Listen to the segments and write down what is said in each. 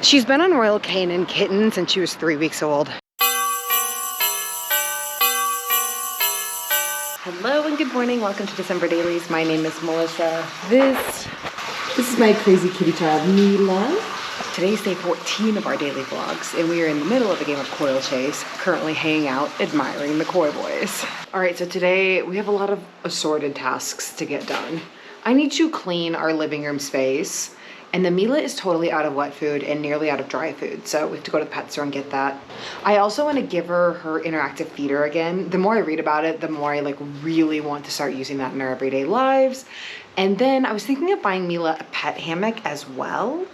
She's been on Royal Canin Kitten since she was 3 weeks old. Hello and good morning. Welcome to December Dailies. My name is Melissa. This is my crazy kitty child, Mila. Today's day 14 of our daily vlogs, and we are in the middle of a game of coil chase, currently hanging out, admiring the koi boys. All right, so today we have a lot of assorted tasks to get done. I need to clean our living room space, and the Mila is totally out of wet food and nearly out of dry food, so we have to go to the pet store and get that. I also want to give her interactive feeder again. The more I read about it, the more I really want to start using that in our everyday lives. And then I was thinking of buying Mila a pet hammock as well,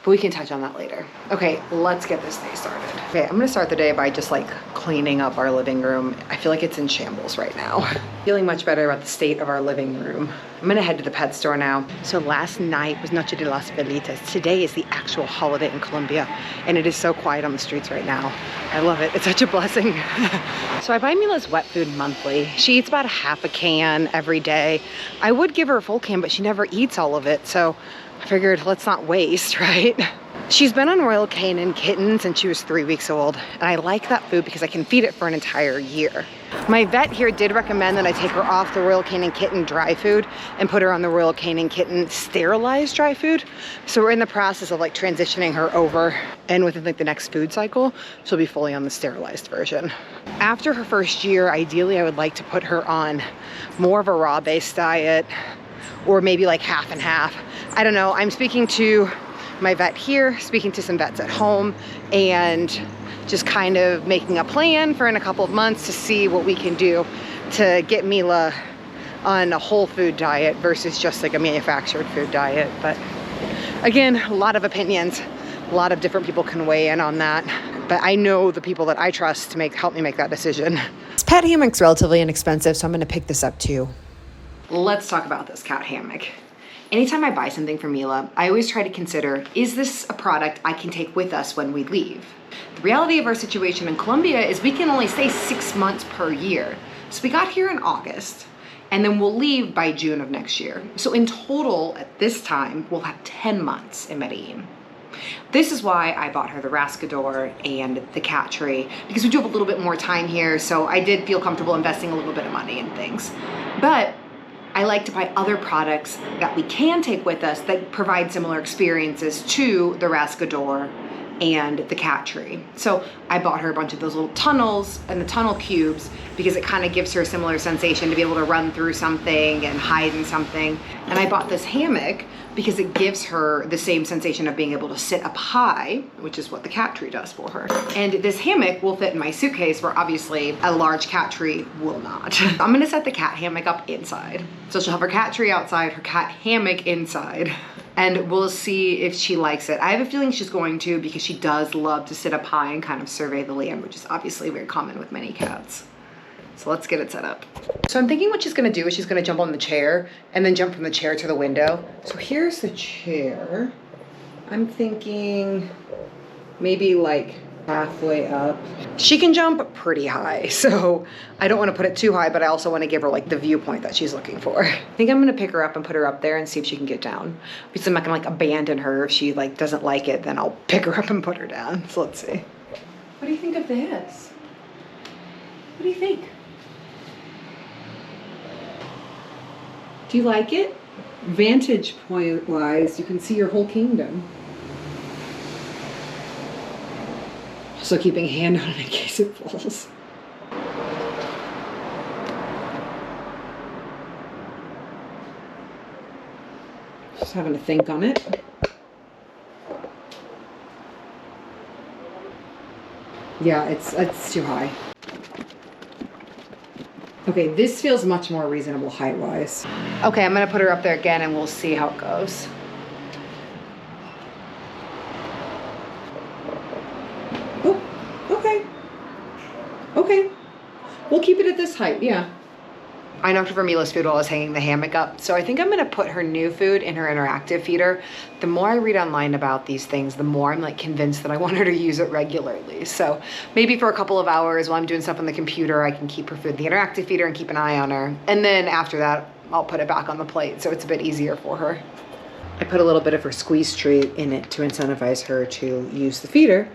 but we can touch on that later. Okay, let's get this day started. Okay, I'm gonna start the day by just cleaning up our living room. I feel like it's in shambles right now. Feeling much better about the state of our living room. I'm gonna head to the pet store now. So last night was Noche de las Velitas. Today is the actual holiday in Colombia, and it is so quiet on the streets right now. I love it, it's such a blessing. So I buy Mila's wet food monthly. She eats about half a can every day. I would give her a full can, but she never eats all of it, so I figured let's not waste, right? She's been on Royal Canin Kitten since she was 3 weeks old, and I like that food because I can feed it for an entire year. My vet here did recommend that I take her off the Royal Canin Kitten dry food and put her on the Royal Canin Kitten sterilized dry food. So we're in the process of transitioning her over, and within the next food cycle, she'll be fully on the sterilized version. After her first year, ideally I would like to put her on more of a raw-based diet, or maybe half and half. I don't know, I'm speaking to my vet here, speaking to some vets at home, and just kind of making a plan for in a couple of months to see what we can do to get Mila on a whole food diet versus just a manufactured food diet. But again, a lot of opinions, a lot of different people can weigh in on that, but I know the people that I trust to help me make that decision. This pet hammock's relatively inexpensive, so I'm gonna pick this up too. Let's talk about this cat hammock. Anytime I buy something for Mila, I always try to consider, is this a product I can take with us when we leave? The reality of our situation in Colombia is we can only stay 6 months per year. So we got here in August, and then we'll leave by June of next year. So in total, at this time, we'll have 10 months in Medellin. This is why I bought her the Rascador and the cat tree, because we do have a little bit more time here, so I did feel comfortable investing a little bit of money in things. But I like to buy other products that we can take with us that provide similar experiences to the Rascador and the cat tree. So I bought her a bunch of those little tunnels and the tunnel cubes because it kind of gives her a similar sensation to be able to run through something and hide in something. And I bought this hammock because it gives her the same sensation of being able to sit up high, which is what the cat tree does for her. And this hammock will fit in my suitcase, where obviously a large cat tree will not. I'm gonna set the cat hammock up inside. So she'll have her cat tree outside, her cat hammock inside, and we'll see if she likes it. I have a feeling she's going to, because she does love to sit up high and kind of survey the land, which is obviously very common with many cats. So let's get it set up. So I'm thinking what she's gonna do is she's gonna jump on the chair and then jump from the chair to the window. So here's the chair. I'm thinking maybe halfway up. She can jump pretty high, so I don't wanna put it too high, but I also wanna give her the viewpoint that she's looking for. I think I'm gonna pick her up and put her up there and see if she can get down. Because I'm not gonna abandon her. If she doesn't like it, then I'll pick her up and put her down. So let's see. What do you think of this? What do you think? Do you like it? Vantage point wise, you can see your whole kingdom. Also keeping a hand on it in case it falls. Just having to think on it. Yeah, it's too high. Okay, this feels much more reasonable height-wise. Okay, I'm gonna put her up there again and we'll see how it goes. Oh, okay. Okay. We'll keep it at this height, yeah. I knocked over Mila's food while I was hanging the hammock up, so I think I'm gonna put her new food in her interactive feeder. The more I read online about these things, the more I'm convinced that I want her to use it regularly. So maybe for a couple of hours while I'm doing stuff on the computer, I can keep her food in the interactive feeder and keep an eye on her. And then after that, I'll put it back on the plate so it's a bit easier for her. I put a little bit of her squeeze treat in it to incentivize her to use the feeder.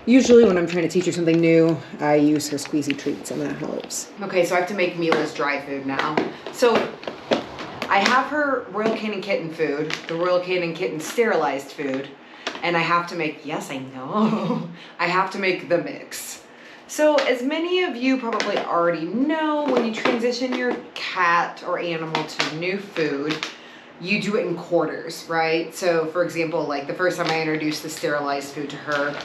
Usually when I'm trying to teach her something new, I use her squeezy treats and that helps. Okay, so I have to make Mila's dry food now. So I have her Royal Canin Kitten food, the Royal Canin Kitten sterilized food, and I have to make, yes, I know, I have to make the mix. So as many of you probably already know, when you transition your cat or animal to new food, you do it in quarters, right? So for example, like the first time I introduced the sterilized food to her,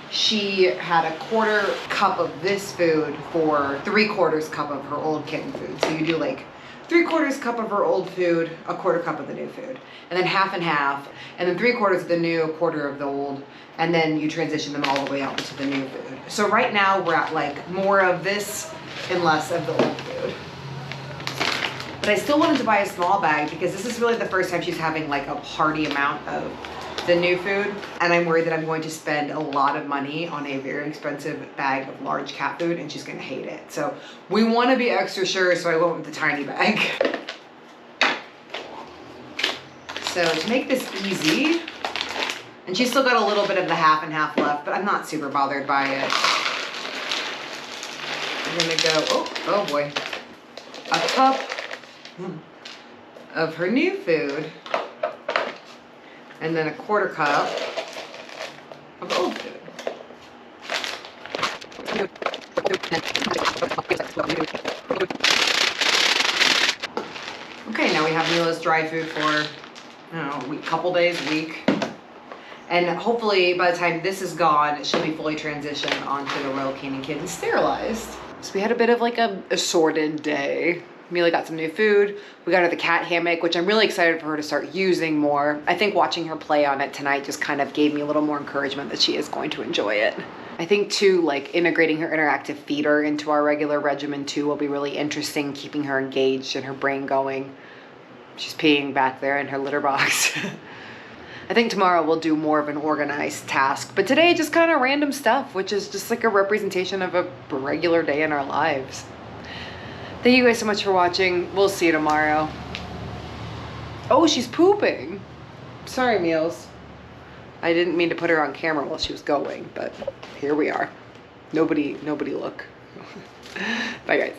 she had a 1/4 cup of this food for 3/4 cup of her old kitten food. So you do like 3/4 cup of her old food, a 1/4 cup of the new food, and then half and half, and then 3/4 of the new, 1/4 of the old, and then you transition them all the way out into the new food. So right now we're at like more of this and less of the old food. But I still wanted to buy a small bag because this is really the first time she's having like a party amount of the new food, and I'm worried that I'm going to spend a lot of money on a very expensive bag of large cat food and she's gonna hate it. So we want to be extra sure, so I went with the tiny bag. So to make this easy, and she's still got a little bit of the half and half left, but I'm not super bothered by it. I'm gonna go, oh boy, a cup of her new food, and then a 1/4 cup of old food. Okay, now we have Mila's dry food for, I don't know, a couple days, a week. And hopefully by the time this is gone, she'll be fully transitioned onto the Royal Canin Kitten sterilized. So we had a bit of like a assorted day. Mila got some new food. We got her the cat hammock, which I'm really excited for her to start using more. I think watching her play on it tonight just kind of gave me a little more encouragement that she is going to enjoy it. I think too, like integrating her interactive feeder into our regular regimen too will be really interesting, keeping her engaged and her brain going. She's peeing back there in her litter box. I think tomorrow we'll do more of an organized task, but today just kind of random stuff, which is just like a representation of a regular day in our lives. Thank you guys so much for watching. We'll see you tomorrow. Oh, she's pooping. Sorry, Meals. I didn't mean to put her on camera while she was going, but here we are. Nobody look. Bye, guys.